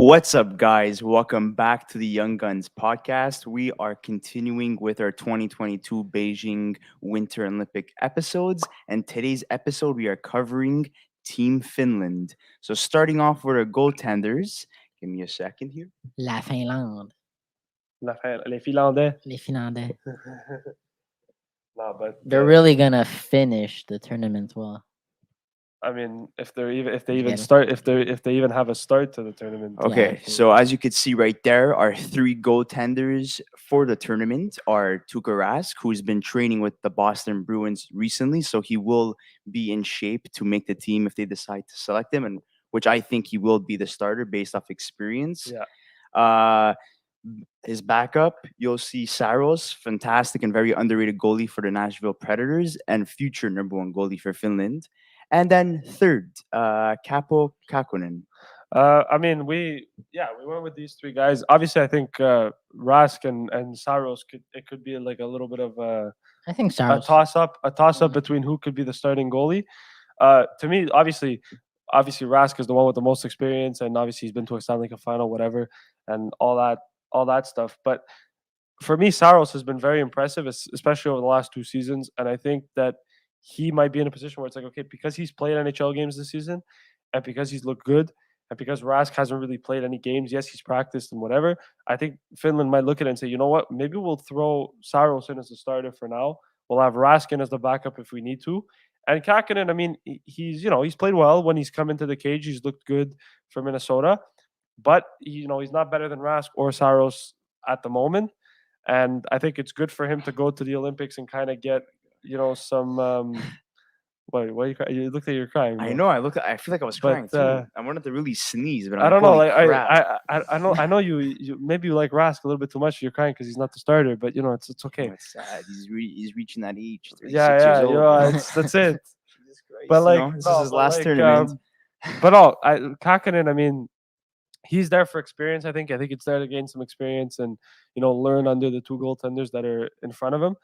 What's up, guys? Welcome back to the Young Guns podcast. We are continuing with our 2022 Beijing Winter Olympic episodes. And today's episode, we are covering Team Finland. So, starting off with our goaltenders, give me a second here. La Finlande. Les Finlandais. Les Finlandais. No, but They're really gonna finish the tournament well. I mean, if they Yeah. even have a start to the tournament. Okay, Yeah. so as you can see right there, our three goaltenders for the tournament are Tuukka Rask, who's been training with the Boston Bruins recently, so he will be in shape to make the team if they decide to select him, and which I think he will be the starter based off experience. Yeah. His backup, you'll see Saros, fantastic and very underrated goalie for the Nashville Predators, and future number one goalie for Finland. And then third, Capo Kakkonen. I mean, we went with these three guys. Obviously, I think Rask and Saros could be like a little bit of I think a Saros. toss up between who could be the starting goalie. To me, obviously Rask is the one with the most experience, and obviously he's been to a Stanley Cup final, whatever, and all that stuff. But for me, Saros has been very impressive, especially over the last two seasons, and I think that he might be in a position where it's like, okay, because he's played NHL games this season, and because he's looked good, and because Rask hasn't really played any games, yes, he's practiced and whatever, I think Finland might look at it and say, you know what, maybe we'll throw Saros in as the starter for now. We'll have Rask in as the backup if we need to. And Kakkonen, I mean, he's played well when he's come into the cage. He's looked good for Minnesota, but he's not better than Rask or Saros at the moment. And I think it's good for him to go to the Olympics and kind of get some. Why you cry? You looked like you're crying. I bro. know. I feel like I was But, crying too. I wanted to really sneeze, but I'm I don't like, know. holy Like crap. I know you maybe you like Rask a little bit too much. You're crying because he's not the starter, but it's okay. Oh, it's sad. He's reaching that age. 36 Yeah, years old. that's it. Jesus Christ, But like, this no, is his but last like, tournament. But no, Kakkonen, I mean, he's there for experience. I think it's there to gain some experience and learn under the two goaltenders that are in front of him.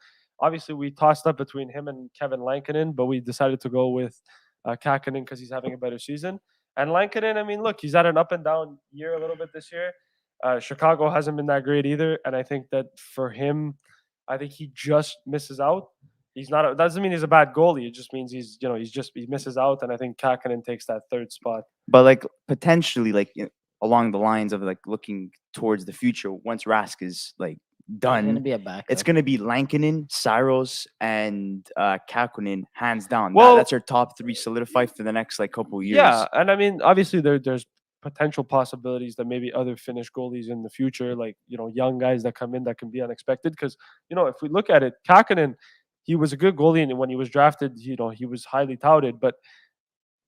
Obviously, we tossed up between him and Kevin Lankinen, but we decided to go with Kakkonen because he's having a better season. And Lankinen, I mean, look, he's had an up and down year a little bit this year. Chicago hasn't been that great either, and I think that for him, I think he just misses out. He's not. Doesn't mean he's a bad goalie. It just means he misses out, and I think Kakkonen takes that third spot. But like potentially, like along the lines of like looking towards the future, once Rask is like He's gonna done, be a backup. it's gonna be Lankinen, Saros, and Kakkonen, hands down. Well- That's our top three solidified for the next like couple years. Yeah, and I mean, obviously there's potential possibilities that maybe other Finnish goalies in the future, like young guys that come in that can be unexpected. Because if we look at it, Kakkonen, he was a good goalie, and when he was drafted, he was highly touted. But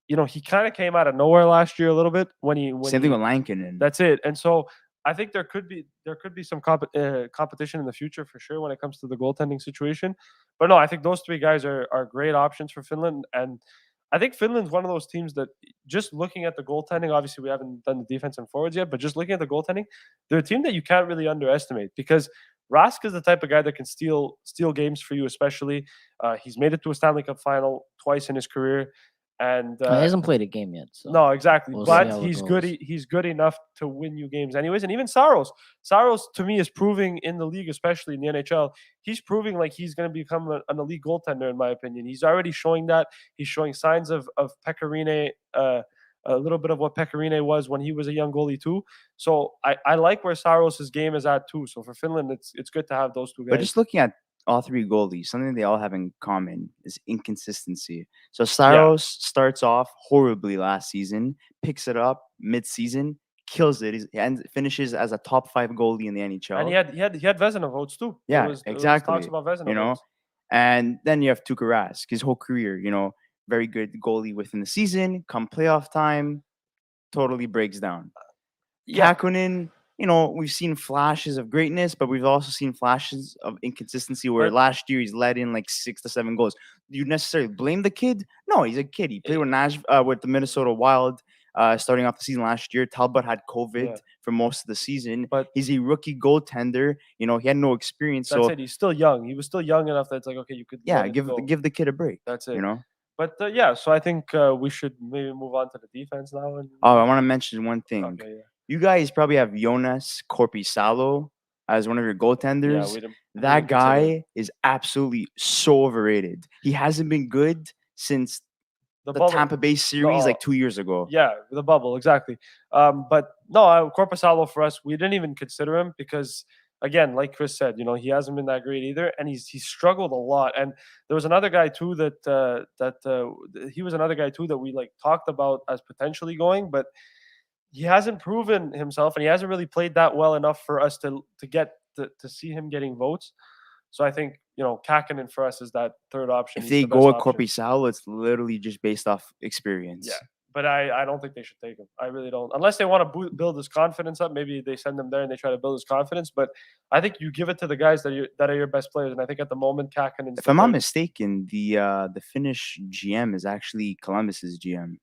he kind of came out of nowhere last year a little bit when Same thing with Lankinen. That's it. And so I think there could be some competition in the future for sure when it comes to the goaltending situation. But no, I think those three guys are great options for Finland. And I think Finland's one of those teams that, just looking at the goaltending, obviously we haven't done the defense and forwards yet, but just looking at the goaltending, they're a team that you can't really underestimate because Rask is the type of guy that can steal games for you, especially. He's made it to a Stanley Cup final twice in his career. And He hasn't played a game yet. So no, exactly. we'll see how But it he's good. goes. He's good enough to win you games anyways. And even Saros to me is proving in the league, especially in the NHL, he's proving like he's going to become an elite goaltender, in my opinion. He's already showing that. He's showing signs of Pecorine, a little bit of what Pecorine was when he was a young goalie too. So I like where Saros' game is at too. So for Finland, it's good to have those two guys. But just looking at all three goalies, something they all have in common is inconsistency. So Saros starts off horribly last season, picks it up mid-season, kills it, and finishes as a top 5 goalie in the NHL. And he had Vezina votes too. Yeah, There was exactly. talks about Vezina votes. And then you have Tuukka Rask, his whole career, very good goalie within the season. Come playoff time, totally breaks down. Yeah. Kakkonen, we've seen flashes of greatness, but we've also seen flashes of inconsistency where But- last year he's let in like 6 to 7 goals. Do you necessarily blame the kid? No, he's a kid. He played with the Minnesota Wild starting off the season last year. Talbot had COVID Yeah. for most of the season. But He's a rookie goaltender. He had no experience. that's So it. He's still young. He was still young enough that it's like, okay, you could yeah, let it give go. the kid a break. That's it. But so I think we should maybe move on to the defense now. And Oh, I want to mention one thing. okay, yeah. You guys probably have Jonas Korpisalo as one of your goaltenders. Yeah, we didn't. That consider him. guy is absolutely so overrated. He hasn't been good since the bubble- Tampa Bay series No. like 2 years ago. Yeah, the bubble, exactly. But no, Corpusalo for us, we didn't even consider him because, again, like Chris said, he hasn't been that great either, and he's struggled a lot. And there was another guy too he was another guy too that we like talked about as potentially going, but he hasn't proven himself, and he hasn't really played that well enough for us to get to see him getting votes. So I think Lekkanen for us is that third option. If He's they the go with best option. Korpisalo, it's literally just based off experience. Yeah. But I don't think they should take him. I really don't. Unless they want to build his confidence up, maybe they send him there and they try to build his confidence. But I think you give it to the guys that are your best players. And I think at the moment, Lekkanen. If I'm not mistaken, the Finnish GM is actually Columbus's GM.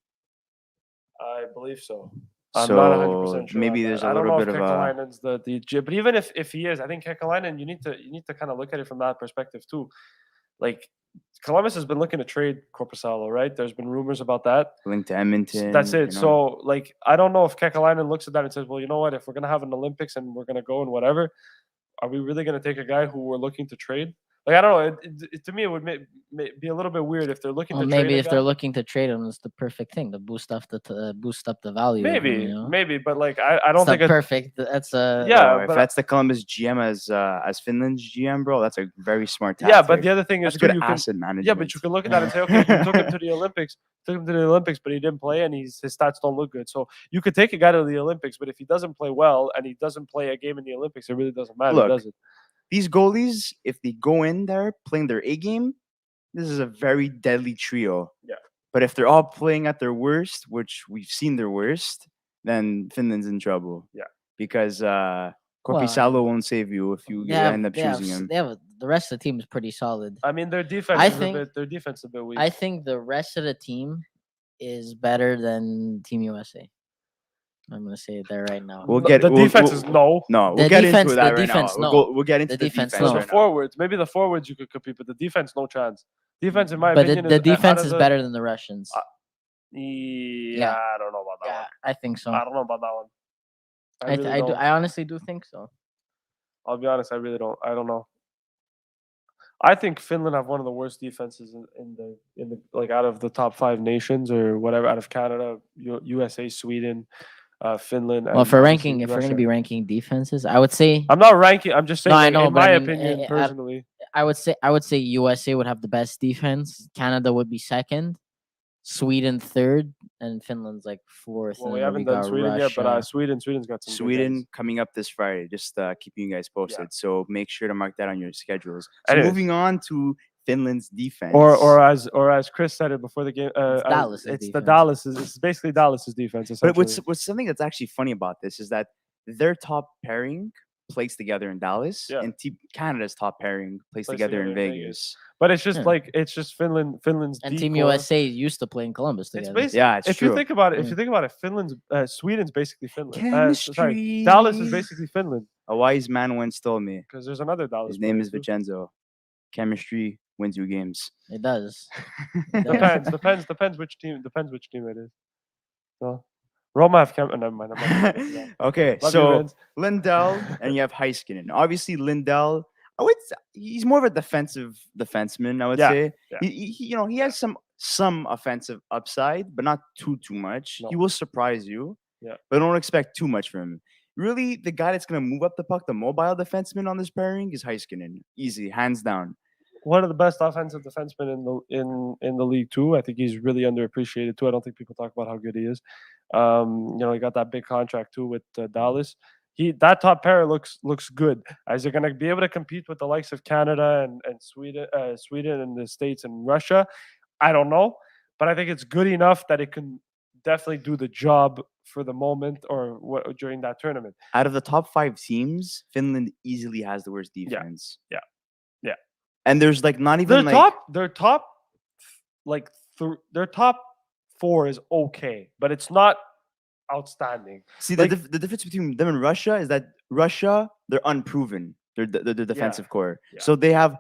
I believe so. I'm not 100% sure. Maybe there's a I don't little know bit if of a. Kekalainen's the GM, but even if he is, I think Kekalainen, you need to kind of look at it from that perspective too. Like Columbus has been looking to trade Korpisalo, right? There's been rumors about that. Linked to Edmonton. That's it. So, like, I don't know if Kekalainen looks at that and says, well, you know what? If we're going to have an Olympics and we're going to go and whatever, are we really going to take a guy who we're looking to trade? Like, I don't know. To me, it would be a little bit weird if they're looking to trade maybe a if guy. they're looking to trade him, it's the perfect thing to boost up the value. of him, Maybe, but like, I don't It's think not perfect. That's Yeah, if but that's the Columbus GM as Finland's GM, bro, that's a very smart yeah, tactic. but the other thing that's is good too, asset management. yeah, but you can look at that and say, okay, you took him to the Olympics, but he didn't play, and his stats don't look good. So you could take a guy to the Olympics, but if he doesn't play well and he doesn't play a game in the Olympics, it really doesn't matter, Look, does it? These goalies, if they go in there playing their A game, this is a very deadly trio. Yeah. But if they're all playing at their worst, which we've seen their worst, then Finland's in trouble. Yeah. Because Korpisalo won't save you if you end up choosing him. The rest of the team is pretty solid. I mean, their defense is a bit weak. I think the rest of the team is better than Team USA. I'm gonna say it there right now. We'll get the defense is no. No, we'll The get defense- into that the right defense, now. no. We'll get into The the defense, defense. no. The right now. forwards, maybe the forwards you could compete, but the defense, no chance. Defense, in my But opinion, the is defense is better than the Russians. Yeah, I don't know about that Yeah, one. I think so. I don't know about that one. I really I don't. I honestly do think so. I'll be honest, I really don't. I don't know. I think Finland have one of the worst defenses in the like out of the top 5 nations or whatever, out of Canada, USA, Sweden, Finland. Well, and for obviously ranking, if we're Russia. gonna be ranking defenses, I would say I'm not ranking. I'm just saying. No, I like, know, in but my I mean, opinion, personally, I would say USA would have the best defense. Canada would be second, Sweden third, and Finland's like fourth. well, and we then haven't done got Sweden yet, but Russia. Sweden's got some. good Sweden guys. coming up this Friday. Just keeping you guys posted. So make sure to mark that on your schedules. So Anyways. moving on to Finland's defense. Or as Chris said it before the game, Dallas's it's defense. It's basically Dallas's defense. But Essentially. what's something that's actually funny about this is that their top pairing plays together in Dallas, Yeah. and Canada's top pairing plays together in Vegas. But it's just Yeah. like Finland's And D Team core. USA used to play in Columbus It's together. basically Yeah, it's if true. you think about it, Sweden's basically Finland. Dallas is basically Finland A wise man once told me. because there's another Dallas. His name player is too. Vincenzo. Chemistry wins you games. It does. It does. Depends which team it is. So Roma have never mind. Okay, Love you, so Vince. Lindell and you have Heiskanen. Obviously, Lindell, he's more of a defensive defenseman. I would Yeah, say. yeah. He has some offensive upside, but not too much. No. He will surprise you. Yeah. But don't expect too much from him. Really, the guy that's gonna move up the puck, the mobile defenseman on this pairing, is Heiskanen. Easy, hands down. One of the best offensive defensemen in the league too. I think he's really underappreciated too. I don't think people talk about how good he is. He got that big contract too with Dallas. That top pair looks good. Is he going to be able to compete with the likes of Canada and Sweden and the States and Russia? I don't know, but I think it's good enough that it can definitely do the job for the moment or during that tournament. Out of the top 5 teams, Finland easily has the worst defense. Yeah. And there's like not even Their top 4 is okay, but it's not outstanding. See, Like- the difference between them and Russia is that Russia, they're unproven. They're the defensive core. yeah. So they have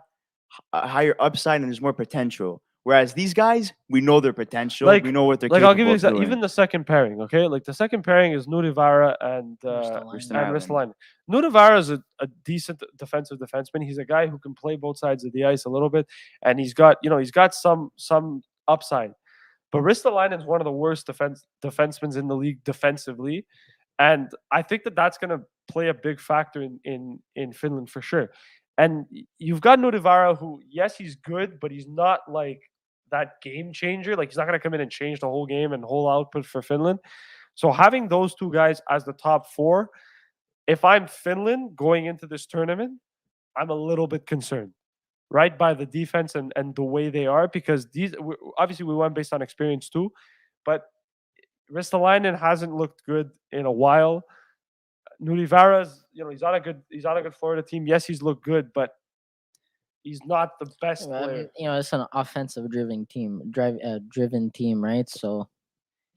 a higher upside and there's more potential. Whereas these guys, we know their potential. Like- we know what they're Like capable I'll give you of doing. even the second pairing, okay? Like the second pairing is Nurivara and Ristolainen. Ristolainen. Nurivara is a decent defensive defenseman. He's a guy who can play both sides of the ice a little bit, and he's got some upside. But Ristolainen is one of the worst defensemen in the league defensively, and I think that's going to play a big factor in Finland for sure. And you've got Nurivara, who, yes, he's good, but he's not like that game changer. Like, he's not going to come in and change the whole game and whole output for Finland. So having those two guys as the top four, if I'm Finland going into this tournament, I'm a little bit concerned, right, by the defense and the way they are, because obviously we went based on experience too, but Ristolainen hasn't looked good in a while. Nurivara's, he's on a good Florida team. Yes, he's looked good, but he's not the best player. It's an offensive driven team, right? So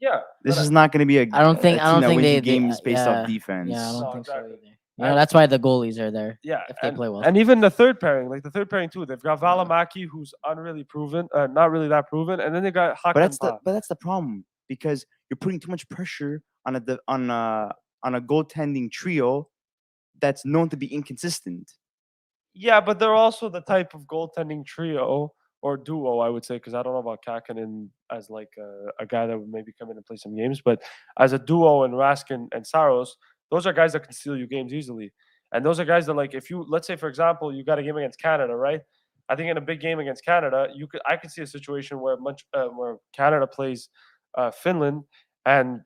Yeah, This is not going to be a. I don't think they games based yeah, off defense. Yeah, I don't No, think so exactly. either. That's why the goalies are there. Yeah, if they play well. And even the third pairing too. They've got Valimaki, who's unreally proven, not really that proven, and then they got Hakanpää. But that's the problem, because you're putting too much pressure on a goaltending trio that's known to be inconsistent. Yeah, but they're also the type of goaltending trio or duo, I would say, because I don't know about Lekkanen as like a guy that would maybe come in and play some games, but as a duo in Rask and Saros, those are guys that can steal you games easily. And those are guys that, like, if you, let's say, for example, you got a game against Canada, right? I think in a big game against Canada, I could see a situation where Canada plays Finland, and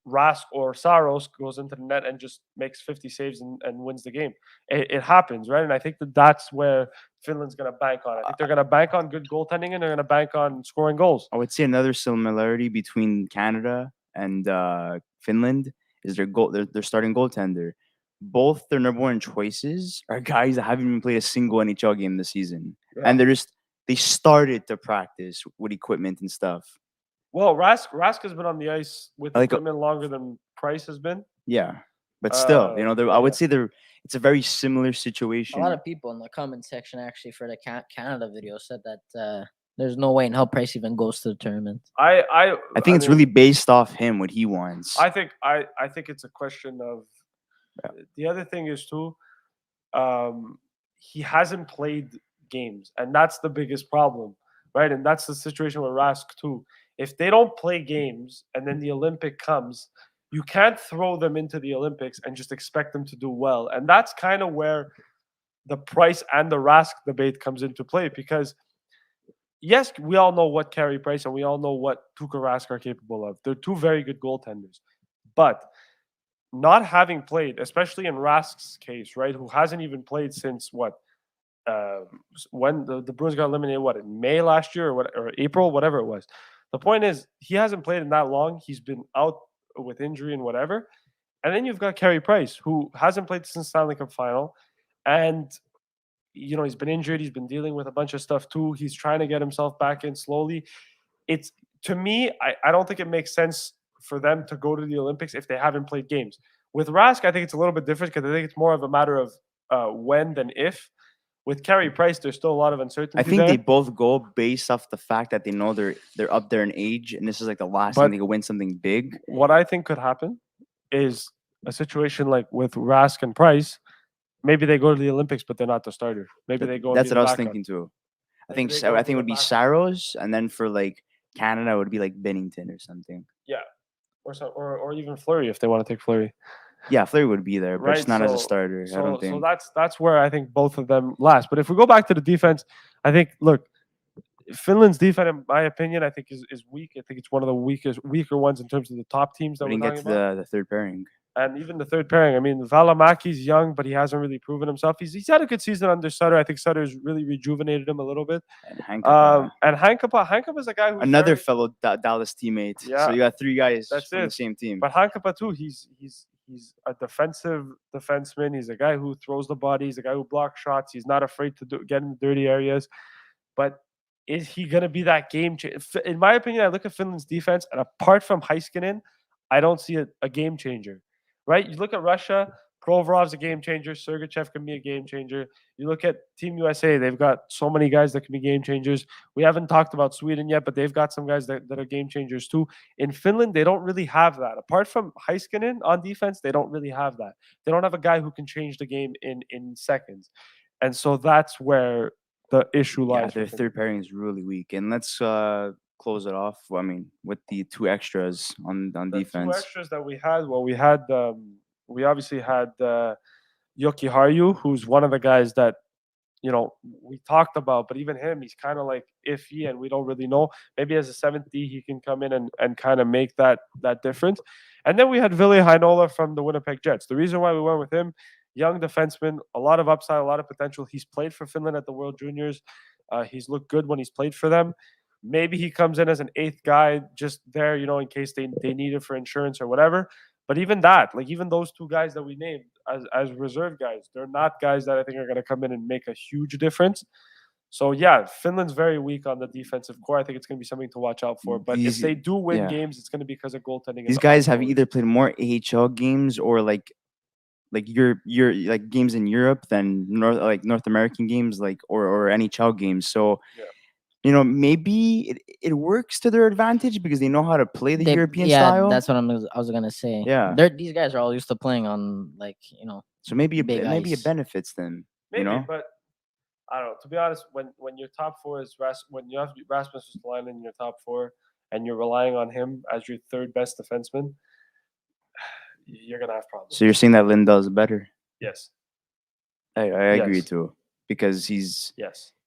Rask or Saros goes into the net and just makes 50 saves and wins the game. It happens, right? And I think that's where Finland's going to bank on. I think they're going to bank on good goaltending, and they're going to bank on scoring goals. I would say another similarity between Canada and Finland is their starting goaltender. Both their number one choices are guys that haven't even played a single NHL game this season, and they started to practice with equipment and stuff. Well, Rask has been on the ice with equipment longer than Price has been. Yeah, but still, I would say it's a very similar situation. A lot of people in the comment section actually for the Canada video said that there's no way in hell Price even goes to the tournament. I think it's really based off him, what he wants. I think it's a question of the other thing is too, he hasn't played games, and that's the biggest problem, right? And that's the situation with Rask too. If they don't play games and then the Olympic comes, you can't throw them into the Olympics and just expect them to do well. And that's kind of where the Price and the Rask debate comes into play, because yes, we all know what Carey Price and we all know what Tuukka Rask are capable of. They're two very good goaltenders. But not having played, especially in Rask's case, right, who hasn't even played since when the Bruins got eliminated, in May last year or April, whatever it was. The point is, he hasn't played in that long. He's been out with injury and whatever. And then you've got Carey Price, who hasn't played since Stanley Cup final. And, he's been injured. He's been dealing with a bunch of stuff too. He's trying to get himself back in slowly. To me, I don't think it makes sense for them to go to the Olympics if they haven't played games. With Rask, I think it's a little bit different, because I think it's more of a matter of when than if. With Carey Price, there's still a lot of uncertainty. I think they both go based off the fact that they know they're up there in age, and this is like the last time they can win something big. What I think could happen is a situation like with Rask and Price. Maybe they go to the Olympics, but they're not the starter. Maybe they go. That's what I was thinking too. I think it would be Saros, and then for like Canada, it would be like Bennington or something. Yeah, or even Fleury if they want to take Fleury. Yeah, Fleury would be there, but just not as a starter. I don't think. So that's where I think both of them last. But if we go back to the defense, I think, look, Finland's defense, in my opinion, I think is weak. I think it's one of the weaker ones in terms of the top teams that we didn't get to the third pairing. And even the third pairing. I mean, Valimaki's young, but he hasn't really proven himself. He's had a good season under Sutter. I think Sutter's really rejuvenated him a little bit. And Hankapää is a guy who's another fellow Dallas teammate. Yeah. So you got three guys from the same team. But Hankapää too, he's a defensive defenseman. He's a guy who throws the body. He's a guy who blocks shots. He's not afraid to get in dirty areas. But is he going to be that game changer? In my opinion, I look at Finland's defense, and apart from Heiskanen, I don't see a game changer. Right? You look at Russia. Provorov's a game changer. Sergachev can be a game changer. You look at Team USA, they've got so many guys that can be game changers. We haven't talked about Sweden yet, but they've got some guys that are game changers too. In Finland, they don't really have that. Apart from Heiskanen on defense, they don't really have that. They don't have a guy who can change the game in seconds. And so that's where the issue Yeah, lies. their for Finland. third pairing is really weak. And let's close it off. I mean, with the two extras on The defense. two extras that we had, well, we obviously had Yoki Harju, who's one of the guys that we talked about, but even him, he's kind of like iffy, and we don't really know. Maybe as a 7th D, he can come in and kind of make that difference. And then we had Willie Hinola from the Winnipeg Jets. The reason why we went with him, young defenseman, a lot of upside, a lot of potential. He's played for Finland at the World Juniors. He's looked good when he's played for them. Maybe he comes in as an 8th guy just there, in case they need it for insurance or whatever. But even that, like even those two guys that we named as reserve guys, they're not guys that I think are going to come in and make a huge difference. So yeah, Finland's very weak on the defensive core. I think it's going to be something to watch out for. But if they do win games, it's going to be because of goaltending. These guys have either played more AHL games or like your like games in Europe than North American games, or NHL games. So maybe it works to their advantage because they know how to play the European style. That's what I was gonna say. Yeah, these guys are all used to playing on So maybe big it benefits them. Maybe, but I don't know. To be honest, when your top four is when you have Rasmus Ristolainen in your top four and you're relying on him as your third best defenseman, you're gonna have problems. So you're saying that Lindell's better? Yes. I agree too, because he's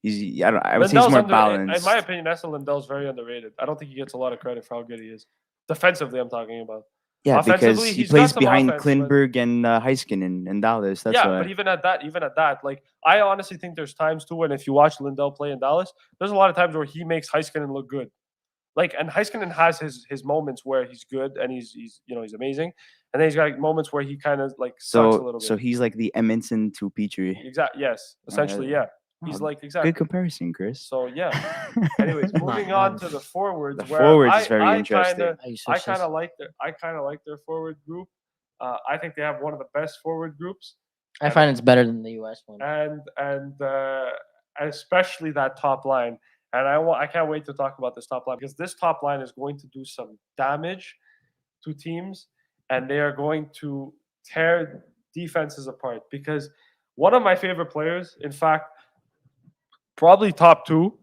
I would say he's more balanced. In my opinion, Esa Lindell's very underrated. I don't think he gets a lot of credit for how good he is. Defensively, I'm talking about. Yeah, because he plays behind Klingberg and Heiskanen in Dallas. That's why. But even at that, like I honestly think there's times too when if you watch Lindell play in Dallas, there's a lot of times where he makes Heiskanen look good. Like, and Heiskanen has his moments where he's good and he's amazing, and then he's got moments where he kind of like sucks a little bit. So he's like the Edmonton to Petrie. Exactly. Yes. Essentially, yeah. He's like exactly good comparison, Chris. So yeah. Anyways, moving on to the forwards. The forwards is very interesting. I kind of like their forward group. I think they have one of the best forward groups. I find it's better than the U.S. one. And especially that top line. And I can't wait to talk about this top line because this top line is going to do some damage to teams, and they are going to tear defenses apart. Because one of my favorite players, in fact, probably top 2,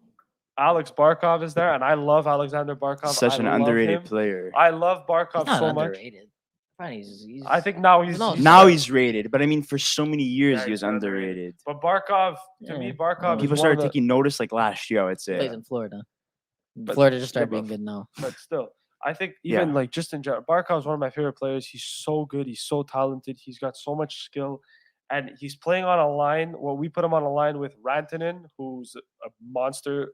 Alex Barkov is there, and I love Alexander Barkov. Such an underrated player. I love Barkov so underrated. much. I think now he's rated, but I mean for so many years he was underrated. But Barkov, to me, people started taking notice like last year. I would say. He plays in Florida. Florida just started being good now. But still, I think even like just in general, Barkov is one of my favorite players. He's so good. He's so talented. He's got so much skill. And he's playing on a line. Well, we put him on a line with Rantanen, who's a monster,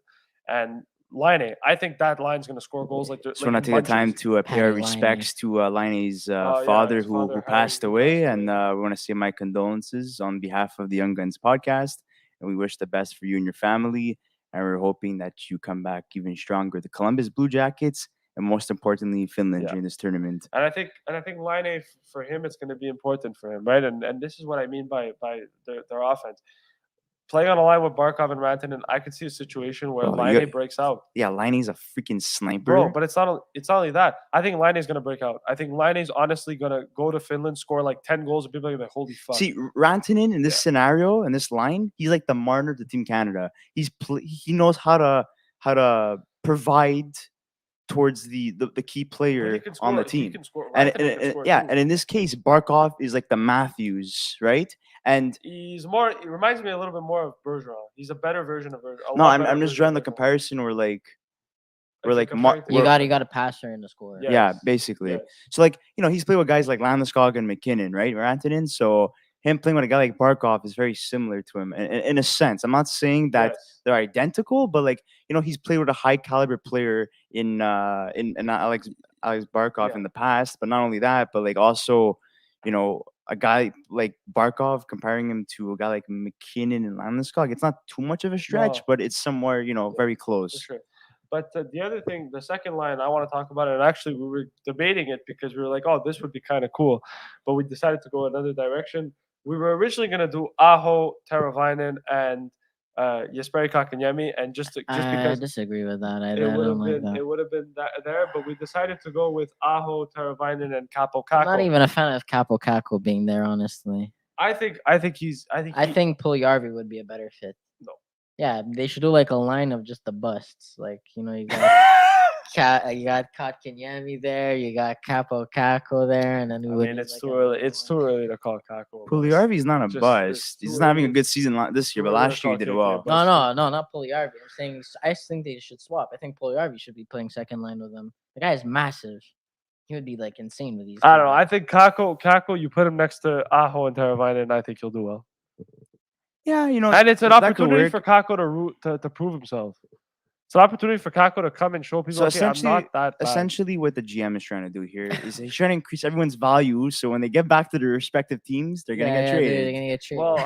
and Laine. I think that line's going to score goals like. So, want to take the time to pay our respects to Laine's father, who passed away, and we want to say my condolences on behalf of the Young Guns podcast, and we wish the best for you and your family, and we're hoping that you come back even stronger. The Columbus Blue Jackets, and most importantly, Finland during this tournament. And I think Laine, for him, it's going to be important for him, right? And this is what I mean by their offense. Playing on a line with Barkov and Rantanen, I could see a situation where Laine breaks out. Yeah, Laine's a freaking sniper. Bro, but it's not only that. I think Laine's going to break out. I think Laine's honestly going to go to Finland, score like 10 goals, and people are going to be like, holy fuck. See, Rantanen in this scenario, in this line, he's like the Marner to Team Canada. He knows how to provide towards the key player on the team. And in this case, Barkov is like the Matthews, right? And he reminds me a little bit more of Bergeron. He's a better version of Bergeron. No, I'm just drawing the comparison where you got a passer in the score. Yes. Yeah, basically. Yes. So he's played with guys like Landeskog and McKinnon, right? Rantanen. So him playing with a guy like Barkov is very similar to him in a sense. I'm not saying that they're identical, but he's played with a high caliber player in Alex Barkov in the past. But not only that, but also, a guy like Barkov, comparing him to a guy like McKinnon and Landeskog, it's not too much of a stretch, but it's somewhere, very close. For sure. But the other thing, the second line I want to talk about, and actually we were debating it because we were like, oh, this would be kind of cool, but we decided to go another direction. We were originally going to do Aho, Teravainen, and Jesperi Kotkaniemi, and just I because disagree with that. I it don't would have like been that. it would have been that there, but we decided to go with Aho, Teravainen, and Capo I'm not Kakko. even a fan of Capo Caco being there, honestly. I think I think Puljujärvi would be a better fit. No. Yeah, they should do like a line of just the busts. Like, you know, you got Kotkaniemi there, you got Capo Caco there, and then we I would mean, need, it's like, too another early. It's one. too early to call Kakko. a bust. Puljujärvi's not a Just- bust. it's He's too not having a early. good season this year, Too but early to last year he call did KK a well. bust. No, not Puljujärvi. I'm saying I just think they should swap. I think Puljujärvi should be playing second line with them. The guy is massive. He would be like insane with these. I don't know. guys. I think Kakko, you put him next to Aho and Teravainen, and I think he'll do well. Yeah, you know, And it's an that could opportunity work. for Kakko to prove himself. It's an opportunity for Kakko to come and show people, So okay, I'm not that bad. Essentially, what the GM is trying to do here is he's trying to increase everyone's value. So when they get back to their respective teams, they're gonna get traded. They're gonna get traded. Well,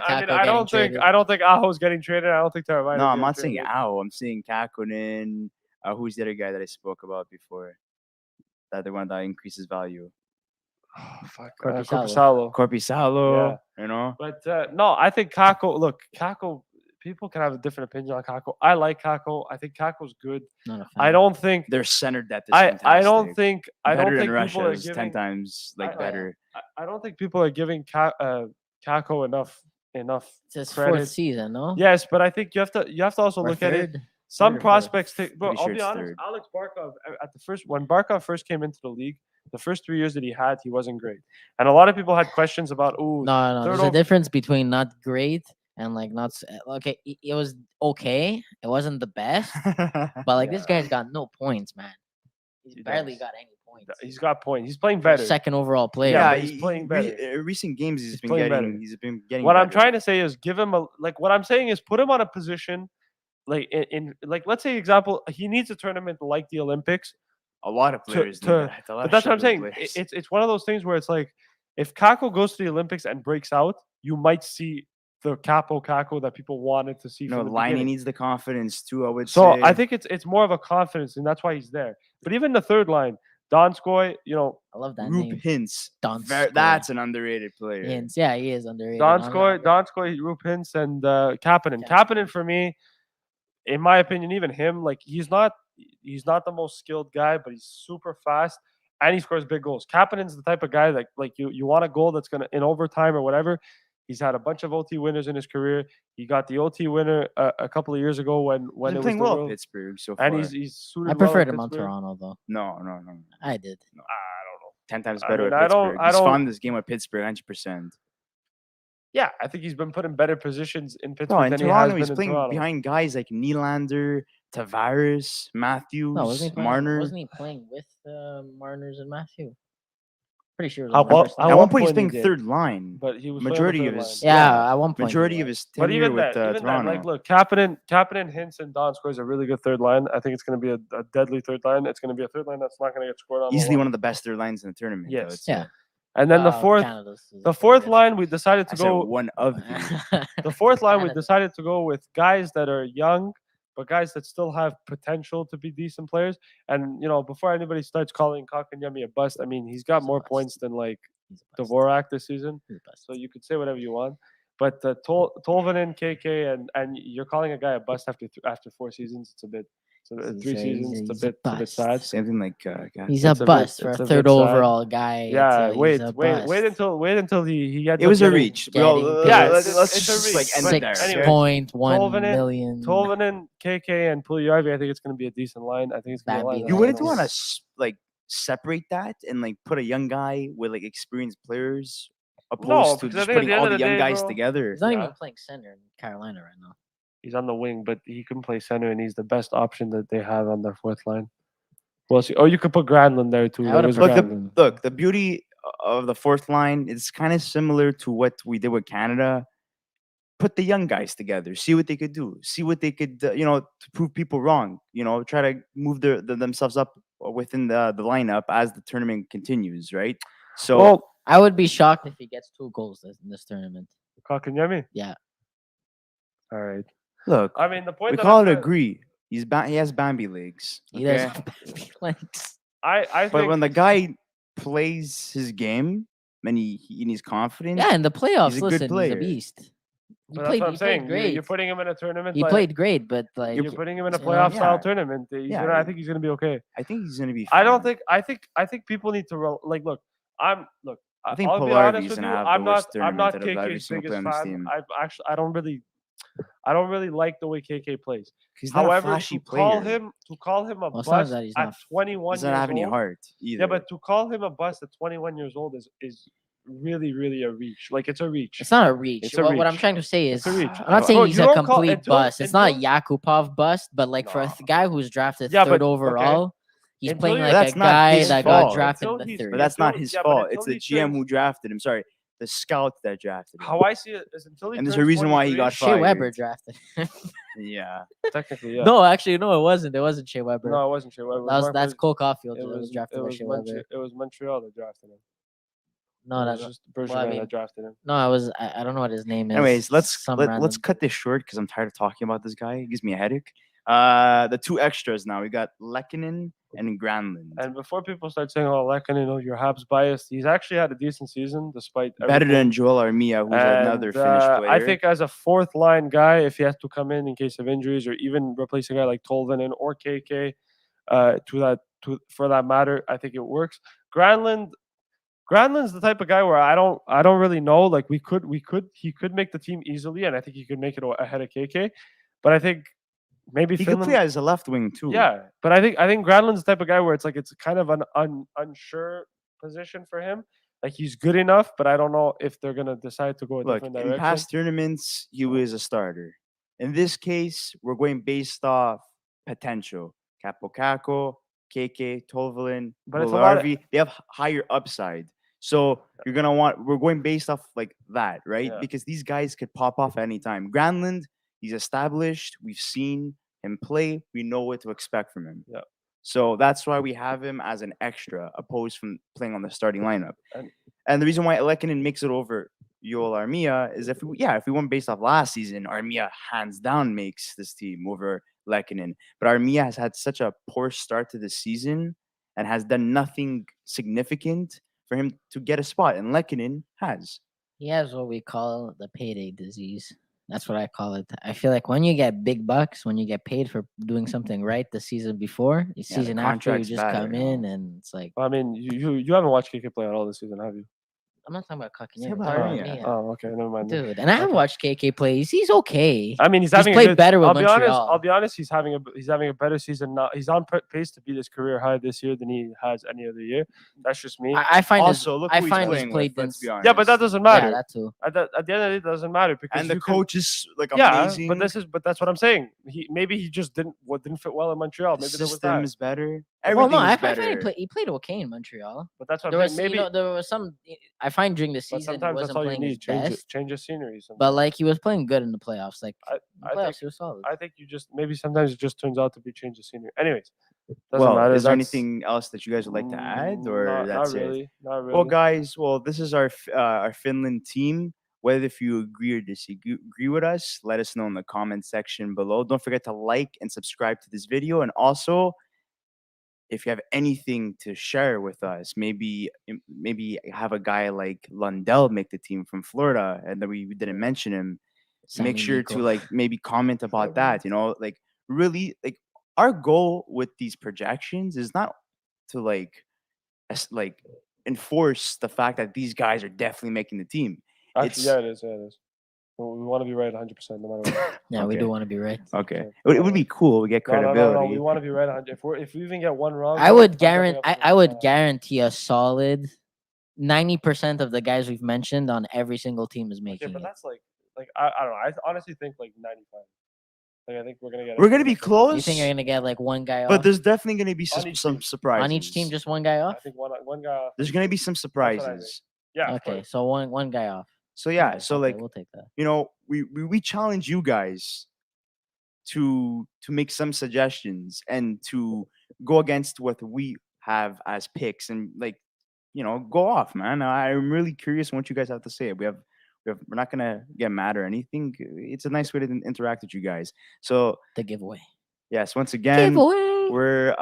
I don't think Aho's getting traded. I don't think Teravainen. No, I'm not saying Ao. I'm saying Kakkonen. Who's the other guy that I spoke about before? The other one that increases value. Oh, fuck. Korpisalo. Korpisalo. Korpisalo. You know. But no, I think Kakko. Look, Kakko. People can have a different opinion on Kakko. I like Kakko. I think Kakko's good. Not a fan. I don't think Their center depth is I fantastic. don't think better than people Russia are is 10 giving. times better. I don't think people are giving Kakko enough. It's his credit. fourth season, no? Yes, but I think you have to also Or look at it. third? Some Third or prospects take. Bro, Pretty I'll sure be it's honest. third. Alex Barkov at the first when Barkov first came into the league, the first 3 years that he had, he wasn't great, and a lot of people had questions about. Oh, No. third There's a over- difference between not great and like not okay. It was okay. It wasn't the best, but like this Yeah. guy's got no points, man. He's He barely does. got any points. He's got points. He's playing For a better. second overall player. Yeah, yeah, but he's playing better. Recent games, He's playing better. He's been getting. What I'm better. trying to say is give him what I'm saying is put him on a position like in like let's say example he needs a tournament like the Olympics. A lot of players. to- need that. A lot But of that's what I'm shitload saying. of players. It's one of those things where it's like if Kakko goes to the Olympics and breaks out, you might see the Capo Kakko that people wanted to see. You know, from the Liney beginning. needs the confidence too. I would So say. I think it's more of a confidence, and that's why he's there. But even the third line, Donskoy, I love that Roop name. Hintz. Donskoy. That's an underrated player. Hintz. Yeah, he is underrated. I'm not- Donskoy, Rupins, and Kapanen. Kapanen for me, in my opinion, even him, like he's not the most skilled guy, but he's super fast and he scores big goals. Kapanen's the type of guy that like you want a goal that's gonna in overtime or whatever. He's had a bunch of OT winners in his career. He got the OT winner a couple of years ago when He's it been was playing the well at World. Pittsburgh so far. And he's suited I well preferred in him on Pittsburgh. Toronto though. No. I did. I don't know. 10 times I better mean, at I don't- Pittsburgh. I He's don't- fun this game at Pittsburgh, 100%. Yeah, I think he's been put in better positions in Pittsburgh No, in than Toronto, he has he's been in playing Toronto. behind guys like Nylander, Tavares, Matthews, No, wasn't he playing? Marner. Wasn't he playing with Marner's and Matthew? Pretty sure. It was How on the about- first how line. At one one point, he's point he playing did. third line. But he was Majority playing of on the his third line. Yeah, at one point. Majority he of was. his But tenure even with that, Toronto. like, look, Kapanen, Hintz, and Donskoy is a really good third line. I think it's going to be a deadly third line. It's going to be a third line that's not going to get scored on. Easily one of the best third lines in the tournament. I would Yes. say. Yeah. And then the fourth, Canada's is the a fourth good- line, we decided I to said go. one of the. The fourth line, we Canada. decided to go with guys that are young, but guys that still have potential to be decent players. And before anybody starts calling Kotkaniemi a bust, I mean he's got He's a more bust. points than like He's a bust. Dvorak this season. He's a bust. So you could say whatever you want. But Tolvanen, KK, and you're calling a guy a bust after 4 seasons. It's a bit. He's 3 a- seasons. he's a- It's a he's a bit bust. sad. Same thing like. He's It's a a bit- bust for it's a a third bit sad. overall guy. Yeah, wait until he gets. It was a getting- reach. Well, getting Yeah, paid. it's a just, reach, like end but it there. Six anyway, point one Tolvanen- million. Tolvanen, KK, and Puljujärvi. I think it's going to be a decent line. I think it's going to be a That'd line. be You like wouldn't those- want to like separate that and like put a young guy with like experienced players opposed to because I just think at putting the end all of the the young day, guys bro, together. He's not Yeah. even playing center in Carolina right now. He's on the wing, but he can play center, and he's the best option that they have on their fourth line. Well, oh, you could put Grandland there too. I There would've was put Grandland. The beauty of the fourth line is kind of similar to what we did with Canada. Put the young guys together, see what they could do, see what they could, to prove people wrong. Try to move themselves up within the lineup as the tournament continues, right? So Well, I would be shocked if he gets 2 goals in this tournament. Kotkaniemi. Yeah. All right. look, I mean, the point we that call I'm it trying- agree. He has Bambi legs. He Okay? does legs. I But think when the guy plays his game and he's confident, Yeah, in the playoffs, a good listen, he's a player. beast. but that's what I'm He played saying. great. You're putting him in a tournament. He like, played great, but like You're putting him in a you know, playoff style yeah. tournament. Yeah, I think he's gonna be okay. I think he's gonna be I fine. don't think. I think people need to like. Look. I think I'll be Polarvi honest is with gonna you. have I'm the worst not. I'm tournament not out of every KK's single player biggest on this fan. team. I don't really like the way KK plays. He's not a However, flashy to call player. him a Well, it's not bust that he's at not- 21 Doesn't years have any old. heart either. Yeah, but to call him a bust at 21 years old is really a reach. Like it's a reach. it's not a reach. It's a What I'm reach. trying to say is, It's a reach. I'm not Bro, saying you he's a don't call- complete until- bust. It's not a until- Yakupov bust, but like for a No. guy who's drafted Yeah, third but- okay. overall, he's Until playing you- like That's a not guy his that fault. got drafted in Until the he's- third. But that's not until- his yeah, but fault. until It's the he GM turns- who drafted him. Sorry, the scout that drafted him. How I see it is until he And there's turns a reason why he 23 got Shea fired. Weber drafted. Yeah. Technically, yeah. No, actually, no, it wasn't. It wasn't Shea Weber. No, it wasn't Shea Weber. That's Cole Caulfield It that was was drafted by Shea Weber. It was Montreal that drafted him. No, It was that's just Bergevin well, I mean- that drafted him. no. I don't know what his name is. Anyways, let's Some let's random- cut this short because I'm tired of talking about this guy. He gives me a headache. The two extras now. We got Lekkanen and Grandland. And before people start saying, "Oh, Lekkanen, you're Habs biased," he's actually had a decent season despite Better everything. than Joel Armia, who's another And, Finnish player. I think as a fourth line guy, if he has to come in case of injuries, or even replace a guy like Tolvanen or KK, for that matter, I think it works. Grandland's the type of guy where I don't really know. Like he could make the team easily, and I think he could make it ahead of KK. But I think maybe he could Finland. play as a left wing too. Yeah, but I think Grandland's the type of guy where it's kind of an unsure position for him. Like he's good enough, but I don't know if they're gonna decide to go a Look, different in direction. past tournaments, he was a starter. In this case, we're going based off potential. Capo Caco, KK, Tovalin, But it's a lot of- Polarvi, they have higher upside. So we're going based off like that, right? Yeah. Because these guys could pop off anytime. Grandland, he's established. We've seen him play. We know what to expect from him. Yeah. So that's why we have him as an extra, opposed from playing on the starting lineup. And- And the reason why Lekkanen makes it over Yoel Armia is if we went based off last season, Armia hands down makes this team over Lekkanen. But Armia has had such a poor start to the season and has done nothing significant for him to get a spot, and Lekkanen has. He has what we call the payday disease. That's what I call it. I feel like when you get big bucks, when you get paid for doing something right the season before, the season after, you contract's just bad, come you know. in and it's like, I mean, you haven't watched KK play at all this season, have you? I'm not talking about Cucking. Say I'm about talking Armia. about Armia. Oh, okay, never mind. then. Dude, and I have Okay. watched KK play. He's okay. I mean, he's He's having played a good, better with I'll be honest. Montreal. I'll be honest. He's having a better season now. He's on pace to beat his career high this year than he has any other year. That's just me. I find Also, look I who he's find his playing play with. Let's be didn't- honest. Yeah, but that doesn't yeah, matter. that too. At the end of the day, it doesn't matter because And the you can- coach is like Yeah, amazing. but that's what I'm saying. Maybe he just didn't fit well in Montreal. The Maybe there was system that. is better. Well, Everything no, I is find better. he played okay in Montreal. But that's what There I'm was, saying. Maybe, there was some. I find during the but season he sometimes that's wasn't all you playing his need. best, Change the scenery. but sometimes. like he was playing good in the playoffs. Like I in the think- playoffs, he was solid. I think you just maybe sometimes it just turns out to be change the scenery. Anyways, doesn't Well, matter. is there That's- anything else that you guys would like to add, or not that's really, it? Not really. Well, guys, this is our Finland team. Whether if you agree or disagree with us, let us know in the comment section below. Don't forget to like and subscribe to this video, and also, if you have anything to share with us, maybe have a guy like Lundell make the team from Florida, and then we didn't mention him. Sammy Make sure to Nico. like maybe comment about that. Like really, like our goal with these projections is not to like enforce the fact that these guys are definitely making the team. Actually, yeah, it is. Yeah, it is. We want to be right 100% no matter what. Yeah, we Okay. do want to be right. Okay, Okay. it would be cool. We get No, credibility. we want to be right 100. If we even get one wrong, I would I'm definitely guarantee. up for I would that. guarantee a solid 90% of the guys we've mentioned on every single team is Okay, making but it. that's like I don't know. I honestly think like 95. Like I think we're gonna get. We're gonna be everything. close, You think you're gonna get like one guy but off there's definitely gonna be On each some team. surprises on each team? Just one guy off. I think one guy. Off. there's gonna be some what I surprises. Yeah. of Okay, course. so one guy off. So yeah, Okay, so okay, like we'll take that. we challenge you guys to make some suggestions and to go against what we have as picks and go off, man. I'm really curious on what you guys have to say. We're not gonna get mad or anything. It's a nice way to interact with you guys. So The giveaway. Yes, once again, Giveaway. we're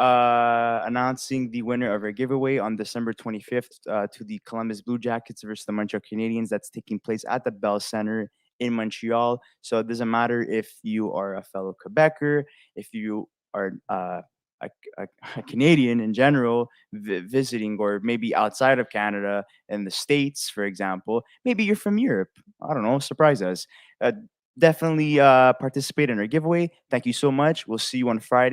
announcing the winner of our giveaway on December 25th to the Columbus Blue Jackets versus the Montreal Canadiens. That's taking place at the Bell Center in Montreal. So it doesn't matter if you are a fellow Quebecer, if you are a, a Canadian in general visiting, or maybe outside of Canada in the States, for example. Maybe you're from Europe. I don't know. Surprise us. Definitely participate in our giveaway. Thank you so much. We'll see you on Friday.